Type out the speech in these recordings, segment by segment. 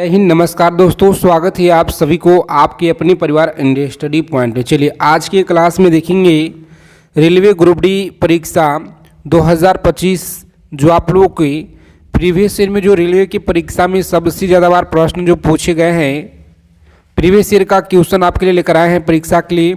जय हिंद। नमस्कार दोस्तों, स्वागत है आप सभी को आपके अपने परिवार इंडिया स्टडी पॉइंट में। चलिए आज के क्लास में देखेंगे रेलवे ग्रुप डी परीक्षा 2025 जो आप लोगों के प्रीवियस ईयर में जो रेलवे की परीक्षा में सबसे ज़्यादा बार प्रश्न जो पूछे गए हैं, प्रीवियस ईयर का क्वेश्चन आपके लिए लेकर आए हैं परीक्षा के लिए,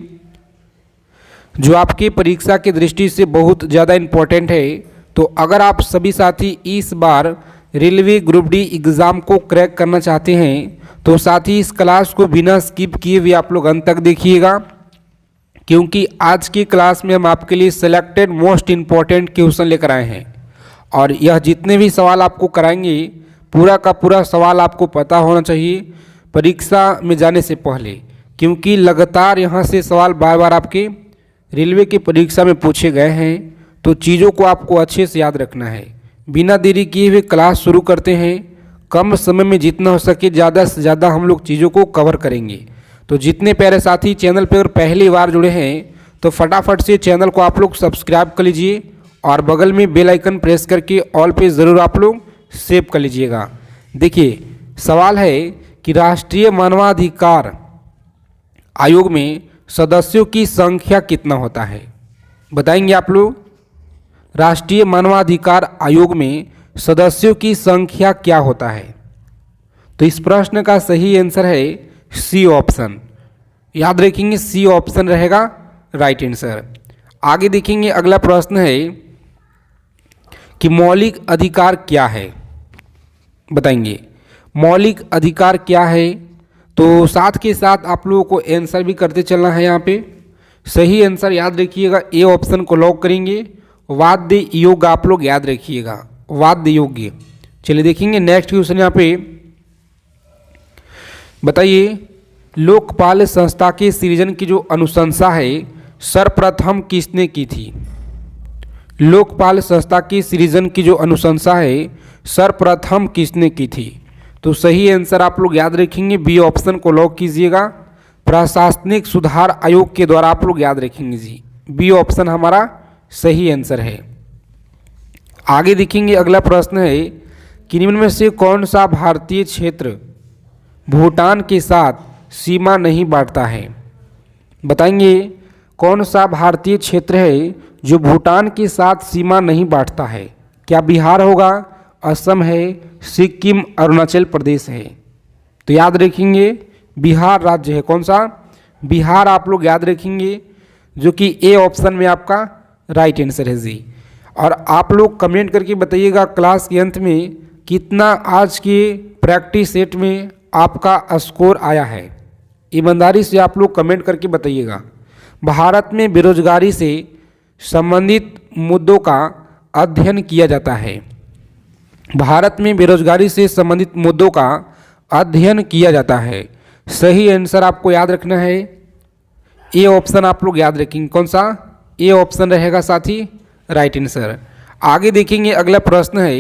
जो आपकी परीक्षा की दृष्टि से बहुत ज़्यादा इम्पोर्टेंट है। तो अगर आप सभी साथी इस बार रेलवे ग्रुप डी एग्ज़ाम को क्रैक करना चाहते हैं तो साथ ही इस क्लास को बिना स्किप किए हुए आप लोग अंत तक देखिएगा, क्योंकि आज की क्लास में हम आपके लिए सेलेक्टेड मोस्ट इम्पॉर्टेंट क्वेश्चन लेकर आए हैं। और यह जितने भी सवाल आपको कराएंगे पूरा का पूरा सवाल आपको पता होना चाहिए परीक्षा में जाने से पहले, क्योंकि लगातार यहाँ से सवाल बार बार आपके रेलवे की परीक्षा में पूछे गए हैं। तो चीज़ों को आपको अच्छे से याद रखना है। बिना देरी किए हुए क्लास शुरू करते हैं। कम समय में जितना हो सके ज़्यादा से ज़्यादा हम लोग चीज़ों को कवर करेंगे। तो जितने प्यारे साथी चैनल पर अगर पहली बार जुड़े हैं तो फटाफट से चैनल को आप लोग सब्सक्राइब कर लीजिए और बगल में बेल आइकन प्रेस करके ऑल पे ज़रूर आप लोग सेव कर लीजिएगा। देखिए सवाल है कि राष्ट्रीय मानवाधिकार आयोग में सदस्यों की संख्या कितना होता है, बताएंगे आप लोग। राष्ट्रीय मानवाधिकार आयोग में सदस्यों की संख्या क्या होता है? तो इस प्रश्न का सही आंसर है सी ऑप्शन। याद रखेंगे, सी ऑप्शन रहेगा राइट आंसर। आगे देखेंगे, अगला प्रश्न है कि मौलिक अधिकार क्या है, बताएंगे मौलिक अधिकार क्या है। तो साथ के साथ आप लोगों को आंसर भी करते चलना है। यहाँ पे सही आंसर याद रखिएगा, ए ऑप्शन को लॉक करेंगे। वाद्य योग्य आप लोग याद रखिएगा, वाद्य योग्य। चलिए देखेंगे नेक्स्ट क्वेश्चन। यहाँ पे बताइए लोकपाल संस्था के सृजन की जो अनुशंसा है सर्वप्रथम किसने की थी? लोकपाल संस्था के सृजन की जो अनुशंसा है सर्वप्रथम किसने की थी? तो सही आंसर आप लोग याद रखेंगे, बी ऑप्शन को लॉक कीजिएगा। प्रशासनिक सुधार आयोग के द्वारा आप लोग याद रखेंगे जी, बी ऑप्शन हमारा सही आंसर है। आगे देखेंगे, अगला प्रश्न है कि निम्न में से कौन सा भारतीय क्षेत्र भूटान के साथ सीमा नहीं बांटता है? बताएंगे कौन सा भारतीय क्षेत्र है जो भूटान के साथ सीमा नहीं बांटता है? क्या बिहार होगा, असम है, सिक्किम, अरुणाचल प्रदेश है? तो याद रखेंगे बिहार राज्य है। कौन सा? बिहार आप लोग याद रखेंगे, जो कि ए ऑप्शन में आपका राइट आंसर है जी। और आप लोग कमेंट करके बताइएगा क्लास के अंत में कितना आज के प्रैक्टिस सेट में आपका स्कोर आया है। ईमानदारी से आप लोग कमेंट करके बताइएगा। भारत में बेरोजगारी से संबंधित मुद्दों का अध्ययन किया जाता है। भारत में बेरोजगारी से संबंधित मुद्दों का अध्ययन किया जाता है। सही आंसर आपको याद रखना है, ए ऑप्शन आप लोग याद रखेंगे। कौन सा? ए ऑप्शन रहेगा साथी राइट आंसर। आगे देखेंगे, अगला प्रश्न है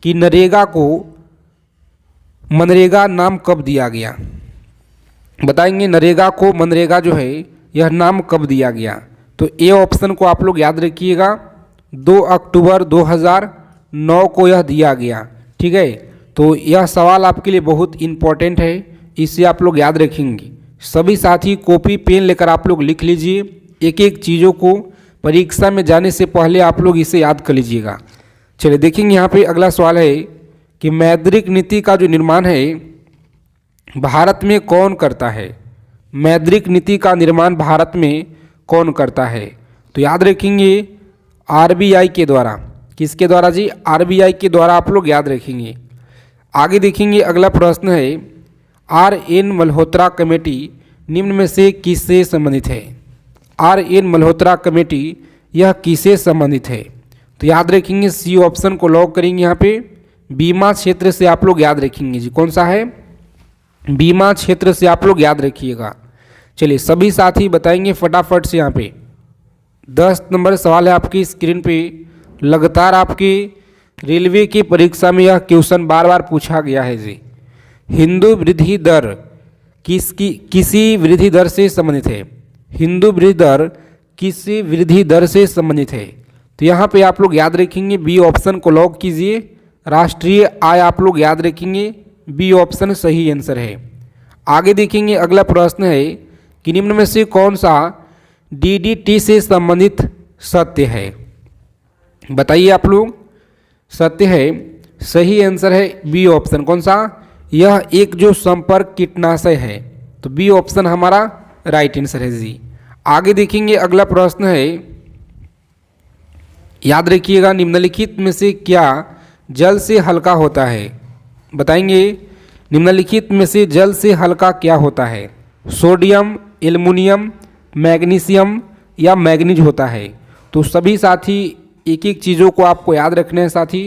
कि नरेगा को मनरेगा नाम कब दिया गया? बताएंगे नरेगा को मनरेगा जो है यह नाम कब दिया गया? तो ए ऑप्शन को आप लोग याद रखिएगा, 2 अक्टूबर 2009 को यह दिया गया। ठीक है, तो यह सवाल आपके लिए बहुत इम्पोर्टेंट है, इसे आप लोग याद रखेंगे। सभी साथी कॉपी पेन लेकर आप लोग लिख लीजिए, एक एक चीज़ों को परीक्षा में जाने से पहले आप लोग इसे याद कर लीजिएगा। चलिए देखेंगे, यहाँ पे अगला सवाल है कि मौद्रिक नीति का जो निर्माण है भारत में कौन करता है? मौद्रिक नीति का निर्माण भारत में कौन करता है? तो याद रखेंगे आरबीआई के द्वारा। किसके द्वारा जी? आरबीआई के द्वारा आप लोग याद रखेंगे। आगे देखेंगे, अगला प्रश्न है आर.एन. मल्होत्रा कमेटी निम्न में से किससे संबंधित है? आर.एन. मल्होत्रा कमेटी यह किससे संबंधित है? तो याद रखेंगे सी ऑप्शन को लॉक करेंगे। यहाँ पे बीमा क्षेत्र से आप लोग याद रखेंगे जी। कौन सा है? बीमा क्षेत्र से आप लोग याद रखिएगा। चलिए सभी साथी बताएंगे फटाफट से। यहाँ पे 10 नंबर सवाल है आपकी स्क्रीन पे। लगातार आपकी रेलवे की परीक्षा में यह क्वेश्चन बार बार पूछा गया है जी। हिंदू वृद्धि दर किसी वृद्धि दर से संबंधित है? हिंदू वृद्धि दर किसी वृद्धि दर से संबंधित है? तो यहाँ पे आप लोग याद रखेंगे, बी ऑप्शन को लॉक कीजिए। राष्ट्रीय आय आप लोग याद रखेंगे, बी ऑप्शन सही आंसर है। आगे देखेंगे अगला प्रश्न है कि निम्न में से कौन सा डीडीटी से संबंधित सत्य है। बताइए आप लोग, सत्य है, सही आंसर है बी ऑप्शन। कौन सा? यह एक जो संपर्क कीटनाशक है, तो बी ऑप्शन हमारा राइट आंसर है जी। आगे देखेंगे अगला प्रश्न है, याद रखिएगा निम्नलिखित में से क्या जल से हल्का होता है। बताएंगे निम्नलिखित में से जल से हल्का क्या होता है। सोडियम, एल्युमिनियम, मैग्नीशियम या मैग्नीज होता है। तो सभी साथी एक एक चीज़ों को आपको याद रखना है साथी।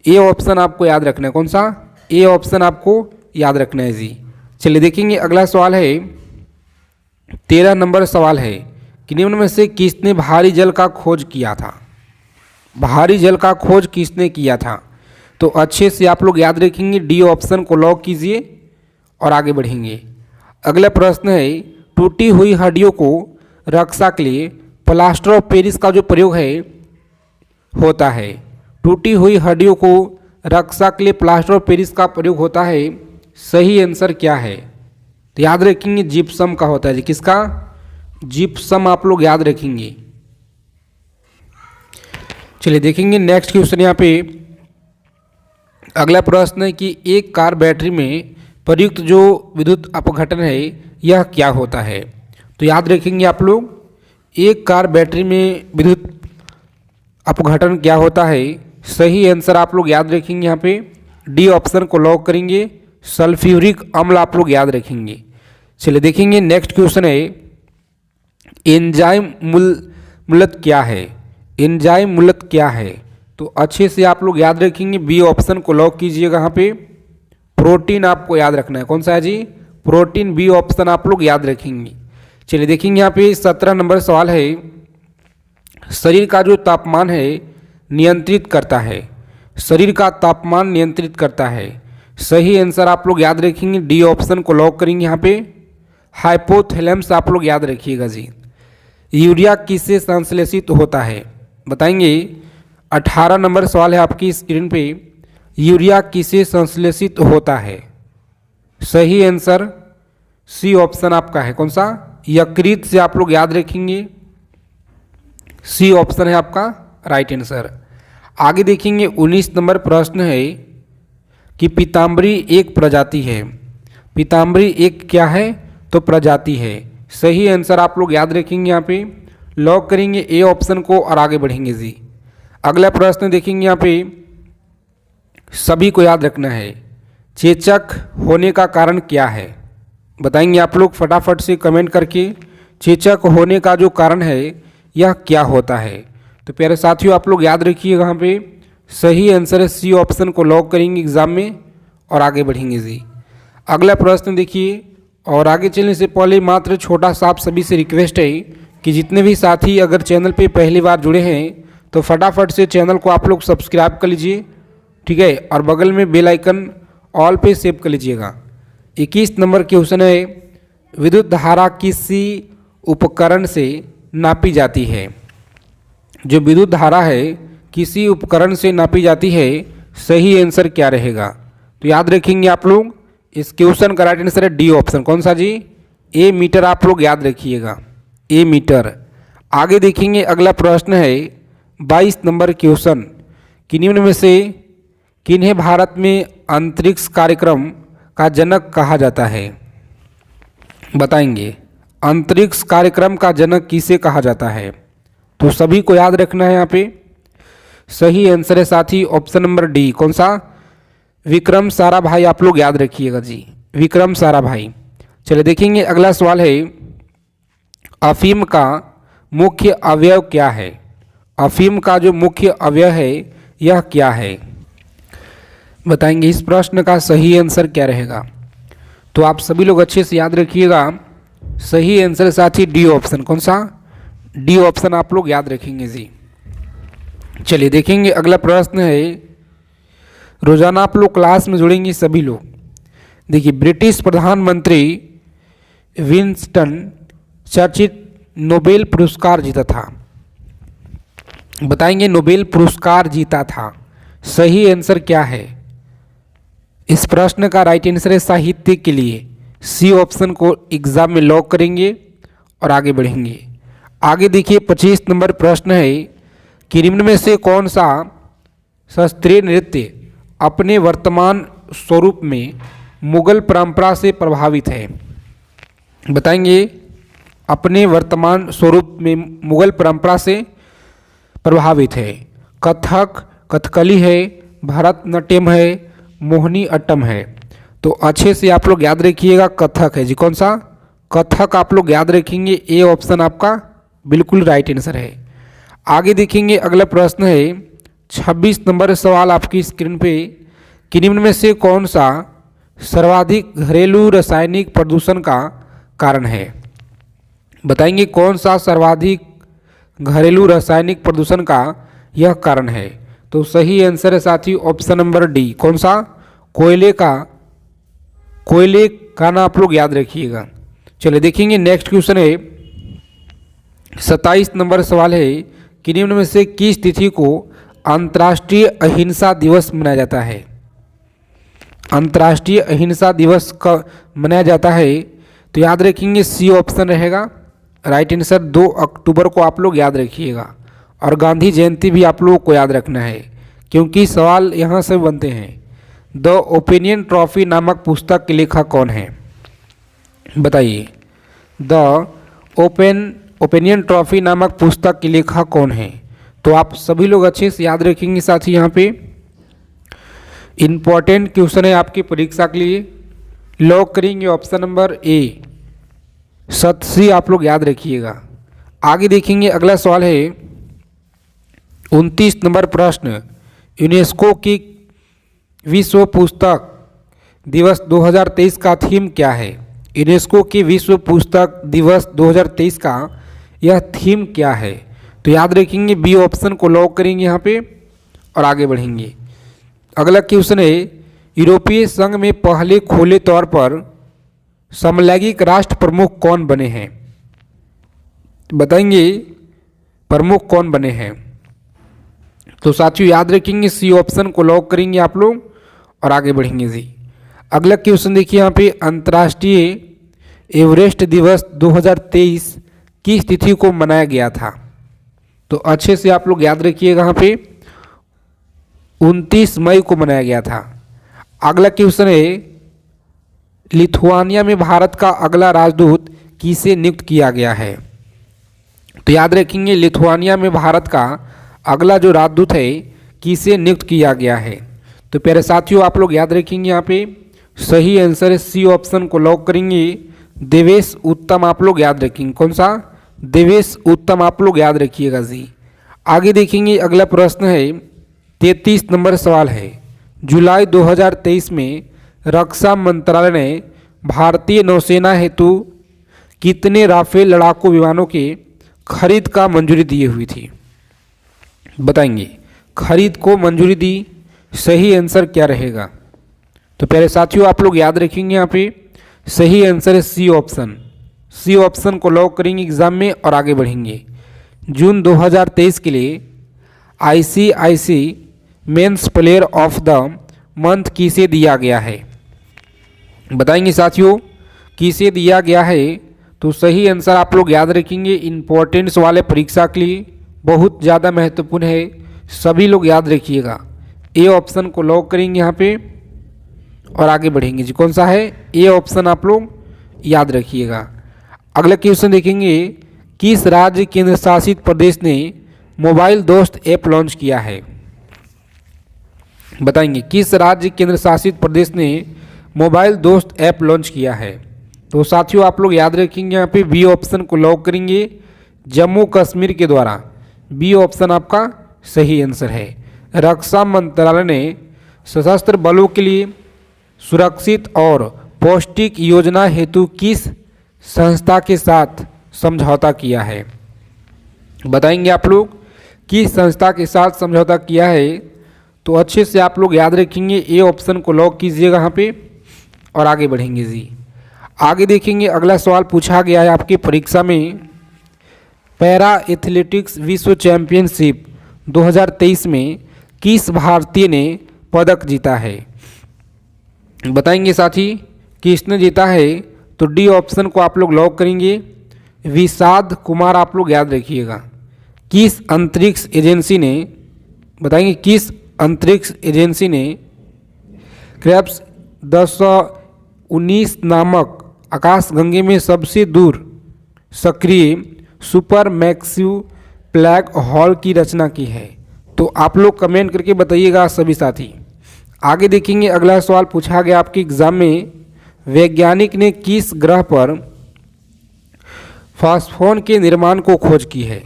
ए ऑप्शन आपको याद रखना है। कौन सा? ए ऑप्शन आपको याद रखना है जी। चलिए देखेंगे अगला सवाल है, 13 नंबर सवाल है कि निम्न में से किसने भारी जल का खोज किया था। भारी जल का खोज किसने किया था? तो अच्छे से आप लोग याद रखेंगे, डी ऑप्शन को लॉक कीजिए और आगे बढ़ेंगे। अगला प्रश्न है, टूटी हुई हड्डियों को रक्षा के लिए प्लास्टर ऑफ पेरिस का जो प्रयोग है होता है। टूटी हुई हड्डियों को रक्षा के लिए प्लास्टर ऑफ पेरिस का प्रयोग होता है। सही आंसर क्या है? तो याद रखेंगे जिप्सम का होता है जी। किसका? जिप्सम आप लोग याद रखेंगे। चलिए देखेंगे नेक्स्ट क्वेश्चन। यहाँ पे अगला प्रश्न है कि एक कार बैटरी में प्रयुक्त जो विद्युत अपघटन है यह क्या होता है। तो याद रखेंगे आप लोग, एक कार बैटरी में विद्युत अपघटन क्या होता है। सही आंसर आप लोग याद रखेंगे, यहाँ पे डी ऑप्शन को लॉक करेंगे, सल्फ्यूरिक अम्ल आप लोग याद रखेंगे। चलिए देखेंगे नेक्स्ट क्वेश्चन है, एंजाइम मूलत क्या है। एंजाइम मूलत क्या है? तो अच्छे से आप लोग याद रखेंगे, बी ऑप्शन को लॉक कीजिएगा। यहाँ पे प्रोटीन आपको याद रखना है। कौन सा है जी? प्रोटीन, बी ऑप्शन आप लोग याद रखेंगे। चलिए देखेंगे यहाँ पे 17 नंबर सवाल है, शरीर का जो तापमान है नियंत्रित करता है। शरीर का तापमान नियंत्रित करता है। सही आंसर आप लोग याद रखेंगे, डी ऑप्शन को लॉक करेंगे। यहाँ पे हाइपोथैलेमस आप लोग याद रखिएगा जी। यूरिया किससे संश्लेषित होता है? बताएंगे 18 नंबर सवाल है आपकी स्क्रीन पे, यूरिया किससे संश्लेषित होता है। सही आंसर सी ऑप्शन आपका है। कौन सा? यकृत से आप लोग याद रखेंगे, सी ऑप्शन है आपका राइट आंसर। आगे देखेंगे 19 नंबर प्रश्न है कि पीताम्बरी एक प्रजाति है। पीताम्बरी एक क्या है? तो प्रजाति है। सही आंसर आप लोग याद रखेंगे, यहाँ पे लॉक करेंगे ए ऑप्शन को और आगे बढ़ेंगे जी। अगला प्रश्न देखेंगे, यहाँ पे सभी को याद रखना है, चेचक होने का कारण क्या है। बताएंगे आप लोग फटाफट से कमेंट करके, चेचक होने का जो कारण है यह क्या होता है। तो प्यारे साथियों आप लोग याद रखिएगा, यहाँ पे सही आंसर है सी ऑप्शन को लॉक करेंगे एग्जाम में और आगे बढ़ेंगे जी। अगला प्रश्न देखिए, और आगे चलने से पहले मात्र छोटा सा आप सभी से रिक्वेस्ट है कि जितने भी साथी अगर चैनल पे पहली बार जुड़े हैं तो फटाफट से चैनल को आप लोग सब्सक्राइब कर लीजिए, ठीक है, और बगल में बेल आइकन ऑल पे सेव कर लीजिएगा। 21 नंबर क्वेश्चन है, विद्युत धारा किसी उपकरण से नापी जाती है। जो विद्युत धारा है किसी उपकरण से नापी जाती है। सही आंसर क्या रहेगा? तो याद रखेंगे आप लोग, इस क्वेश्चन का राइट आंसर है डी ऑप्शन। कौन सा जी? ए मीटर आप लोग याद रखिएगा, ए मीटर। आगे देखेंगे अगला प्रश्न है 22 नंबर क्वेश्चन कि निम्न में से किन्हें भारत में अंतरिक्ष कार्यक्रम का जनक कहा जाता है। बताएंगे अंतरिक्ष कार्यक्रम का जनक किसे कहा जाता है। तो सभी को याद रखना है, यहाँ पे सही आंसर है साथी ऑप्शन नंबर डी। कौन सा? विक्रम साराभाई आप लोग याद रखिएगा जी, विक्रम साराभाई। चलिए देखेंगे अगला सवाल है, अफीम का मुख्य अवयव क्या है। अफीम का जो मुख्य अवयव है यह क्या है। बताएंगे इस प्रश्न का सही आंसर क्या रहेगा। तो आप सभी लोग अच्छे से याद रखिएगा, सही आंसर साथी डी ऑप्शन। कौन सा? डी ऑप्शन आप लोग याद रखेंगे जी। चलिए देखेंगे अगला प्रश्न है, रोजाना आप लोग क्लास में जुड़ेंगे सभी लोग। देखिए ब्रिटिश प्रधानमंत्री विंस्टन चर्चिल नोबेल पुरस्कार जीता था। बताएंगे नोबेल पुरस्कार जीता था। सही आंसर क्या है? इस प्रश्न का राइट आंसर है साहित्य के लिए। सी ऑप्शन को एग्जाम में लॉक करेंगे और आगे बढ़ेंगे। आगे देखिए 25 नंबर प्रश्न है कि निम्न में से कौन सा शास्त्रीय नृत्य अपने वर्तमान स्वरूप में मुगल परंपरा से प्रभावित है। बताएंगे अपने वर्तमान स्वरूप में मुगल परंपरा से प्रभावित है। कथक, कथकली है, भरतनाट्यम है, मोहिनी अट्टम है। तो अच्छे से आप लोग याद रखिएगा कथक है जी। कौन सा? कथक आप लोग याद रखेंगे। ए ऑप्शन आपका बिल्कुल राइट आंसर है। आगे देखेंगे अगला प्रश्न है 26 नंबर सवाल आपकी स्क्रीन पे कि निम्न में से कौन सा सर्वाधिक घरेलू रासायनिक प्रदूषण का कारण है। बताएंगे कौन सा सर्वाधिक घरेलू रासायनिक प्रदूषण का यह कारण है। तो सही आंसर है साथी ऑप्शन नंबर डी। कौन सा? कोयले का ना आप लोग याद रखिएगा। चलिए देखेंगे नेक्स्ट क्वेश्चन है 27 नंबर सवाल है कि निम्न में से किस तिथि को अंतर्राष्ट्रीय अहिंसा दिवस मनाया जाता है। अंतर्राष्ट्रीय अहिंसा दिवस कब मनाया जाता है? तो याद रखेंगे सी ऑप्शन रहेगा राइट आंसर। 2 अक्टूबर को आप लोग याद रखिएगा। और गांधी जयंती भी आप लोगों को याद रखना है क्योंकि सवाल यहाँ से बनते हैं। द ओपिनियन ट्रॉफी नामक पुस्तक के लेखक कौन है? बताइए द ओपिनियन ट्रॉफी नामक पुस्तक के लेखक कौन है? तो आप सभी लोग अच्छे से याद रखेंगे। साथ ही यहाँ पे इम्पॉर्टेंट क्वेश्चन है आपकी परीक्षा के लिए। लॉक करेंगे ऑप्शन नंबर ए सतसी आप लोग याद रखिएगा। आगे देखेंगे अगला सवाल है 29 नंबर प्रश्न यूनेस्को की विश्व पुस्तक दिवस 2023 का थीम क्या है। यूनेस्को की विश्व पुस्तक दिवस 2023 का यह थीम क्या है? तो याद रखेंगे बी ऑप्शन को लॉक करेंगे यहाँ पे और आगे बढ़ेंगे। अगला क्वेश्चन है यूरोपीय संघ में पहले खुले तौर पर समलैंगिक राष्ट्र प्रमुख कौन बने हैं। बताएंगे प्रमुख कौन बने हैं। तो साथियों याद रखेंगे सी ऑप्शन को लॉक करेंगे आप लोग और आगे बढ़ेंगे जी। अगला क्वेश्चन देखिए यहाँ पे अंतर्राष्ट्रीय एवरेस्ट दिवस 2023 किस तिथि को मनाया गया था। तो अच्छे से आप लोग याद रखिएगा यहाँ पे 29 मई को मनाया गया था। अगला क्वेश्चन है लिथुआनिया में भारत का अगला राजदूत किसे नियुक्त किया गया है। तो याद रखेंगे लिथुआनिया में भारत का अगला जो राजदूत है किसे नियुक्त किया गया है। तो प्यारे साथियों आप लोग याद रखेंगे यहाँ पे सही आंसर है सी ऑप्शन को लॉक करेंगे देवेश उत्तम आप लोग याद रखेंगे। कौन सा? देवेश उत्तम आप लोग याद रखिएगा जी। आगे देखेंगे अगला प्रश्न है 33 नंबर सवाल है जुलाई 2023 में रक्षा मंत्रालय ने भारतीय नौसेना हेतु कितने राफेल लड़ाकू विमानों के खरीद का मंजूरी दी हुई थी। बताएंगे खरीद को मंजूरी दी। सही आंसर क्या रहेगा। तो प्यारे साथियों आप लोग याद रखेंगे यहाँ पे सही आंसर है सी ऑप्शन। सी ऑप्शन को लॉक करेंगे एग्जाम में और आगे बढ़ेंगे। जून 2023 के लिए ICIC men's player of the month किसे दिया गया है। बताएंगे साथियों किसे दिया गया है। तो सही आंसर आप लोग याद रखेंगे। इम्पोर्टेंट सवाल है परीक्षा के लिए, बहुत ज़्यादा महत्वपूर्ण है, सभी लोग याद रखिएगा। ए ऑप्शन को लॉक करेंगे यहाँ पे और आगे बढ़ेंगे जी। कौन सा है? ए ऑप्शन आप लोग याद रखिएगा। अगला क्वेश्चन देखेंगे किस राज्य केंद्र शासित प्रदेश ने मोबाइल दोस्त ऐप लॉन्च किया है। बताएंगे किस राज्य केंद्र शासित प्रदेश ने मोबाइल दोस्त ऐप लॉन्च किया है। तो साथियों आप लोग याद रखेंगे यहाँ पे बी ऑप्शन को लॉक करेंगे जम्मू कश्मीर के द्वारा। बी ऑप्शन आपका सही आंसर है। रक्षा मंत्रालय ने सशस्त्र बलों के लिए सुरक्षित और पौष्टिक योजना हेतु किस संस्था के साथ समझौता किया है। बताएंगे आप लोग किस संस्था के साथ समझौता किया है। तो अच्छे से आप लोग याद रखेंगे ए ऑप्शन को लॉक कीजिएगा यहाँ पे और आगे बढ़ेंगे जी। आगे देखेंगे अगला सवाल पूछा गया है आपकी परीक्षा में पैरा एथलेटिक्स विश्व चैंपियनशिप 2023 में किस भारतीय ने पदक जीता है। बताएंगे साथी कि इसने जीता है, तो डी ऑप्शन को आप लोग लॉक करेंगे। विषाद कुमार आप लोग याद रखिएगा। किस अंतरिक्ष एजेंसी ने, बताएंगे किस अंतरिक्ष एजेंसी ने क्रेप्स 1019 नामक आकाशगंगे में सबसे दूर सक्रिय सुपर मैक्सिव ब्लैक होल की रचना की है? तो आप लोग कमेंट करके बताइएगा सभी साथी। आगे देखेंगे, अगला सवाल पूछा गया आपके एग्जाम में, वैज्ञानिक ने किस ग्रह पर फास्फोन के निर्माण को खोज की है?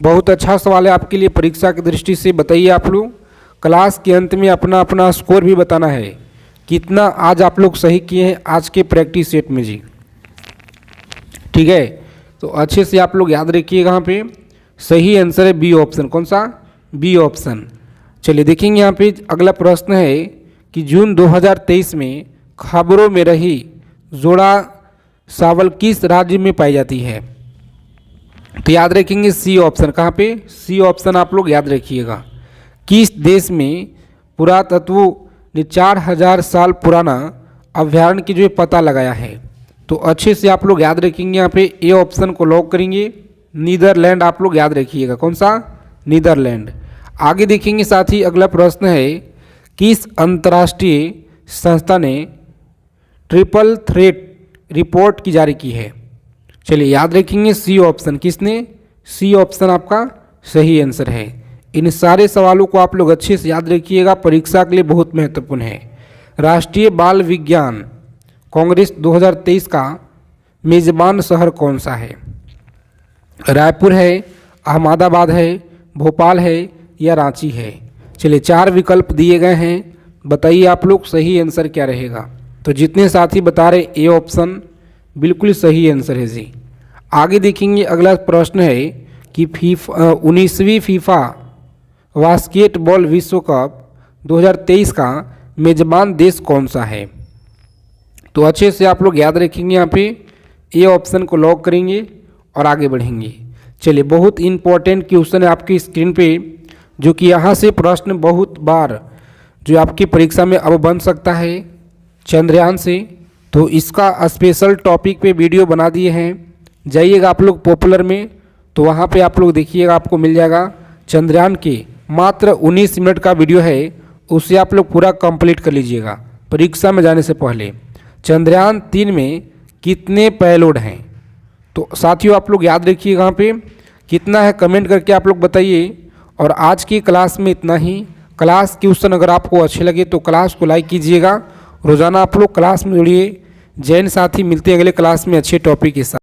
बहुत अच्छा सवाल है आपके लिए परीक्षा की दृष्टि से। बताइए आप लोग, क्लास के अंत में अपना अपना स्कोर भी बताना है, कितना आज आप लोग सही किए हैं आज के प्रैक्टिस सेट में जी। ठीक है, तो अच्छे से आप लोग याद रखिएगा। यहाँ पे सही आंसर है बी ऑप्शन। कौन सा? B option. चलिए देखेंगे यहाँ पे अगला प्रश्न है कि जून 2023 में खबरों में रही जोड़ा सावल किस राज्य में पाई जाती है? तो याद रखेंगे सी ऑप्शन। कहाँ पे? सी ऑप्शन आप लोग याद रखिएगा। किस देश में पुरातत्व ने 4000 साल पुराना अभ्यारण्य की जो पता लगाया है? तो अच्छे से आप लोग याद रखेंगे। यहाँ पे ए ऑप्शन को लॉक करेंगे। नीदरलैंड आप लोग याद रखिएगा। कौन सा? नीदरलैंड। आगे देखेंगे साथी, अगला प्रश्न है, किस अंतर्राष्ट्रीय संस्था ने ट्रिपल थ्रेट रिपोर्ट की जारी की है? चलिए याद रखेंगे सी ऑप्शन। किसने? सी ऑप्शन आपका सही आंसर है। इन सारे सवालों को आप लोग अच्छे से याद रखिएगा, परीक्षा के लिए बहुत महत्वपूर्ण है। राष्ट्रीय बाल विज्ञान कांग्रेस 2023 का मेजबान शहर कौन सा है? रायपुर है, अहमदाबाद है, भोपाल है या रांची है? चलिए 4 विकल्प दिए गए हैं, बताइए आप लोग सही आंसर क्या रहेगा। तो जितने साथी बता रहे ए ऑप्शन बिल्कुल सही आंसर है जी। आगे देखेंगे, अगला प्रश्न है कि 19वीं फीफा बास्केटबॉल विश्व कप 2023 का मेजबान देश कौन सा है? तो अच्छे से आप लोग याद रखेंगे। यहाँ पे ए ऑप्शन को लॉक करेंगे और आगे बढ़ेंगे। चलिए बहुत इंपॉर्टेंट क्वेश्चन है आपकी स्क्रीन पे, जो कि यहाँ से प्रश्न बहुत बार जो आपकी परीक्षा में अब बन सकता है चंद्रयान से। तो इसका स्पेशल टॉपिक पे वीडियो बना दिए हैं, जाइएगा आप लोग पॉपुलर में, तो वहाँ पे आप लोग देखिएगा, आपको मिल जाएगा। चंद्रयान के मात्र 19 मिनट का वीडियो है, उसे आप लोग पूरा कंप्लीट कर लीजिएगा परीक्षा में जाने से पहले। चंद्रयान 3 में कितने पेलोड हैं? तो साथियों आप लोग याद रखिएगा, यहाँ पे कितना है कमेंट करके आप लोग बताइए। और आज की क्लास में इतना ही। क्लास क्वेश्चन अगर आपको अच्छे लगे तो क्लास को लाइक कीजिएगा। रोज़ाना आप लोग क्लास में जुड़िए। जैन साथी, मिलते हैं अगले क्लास में अच्छे टॉपिक के साथ।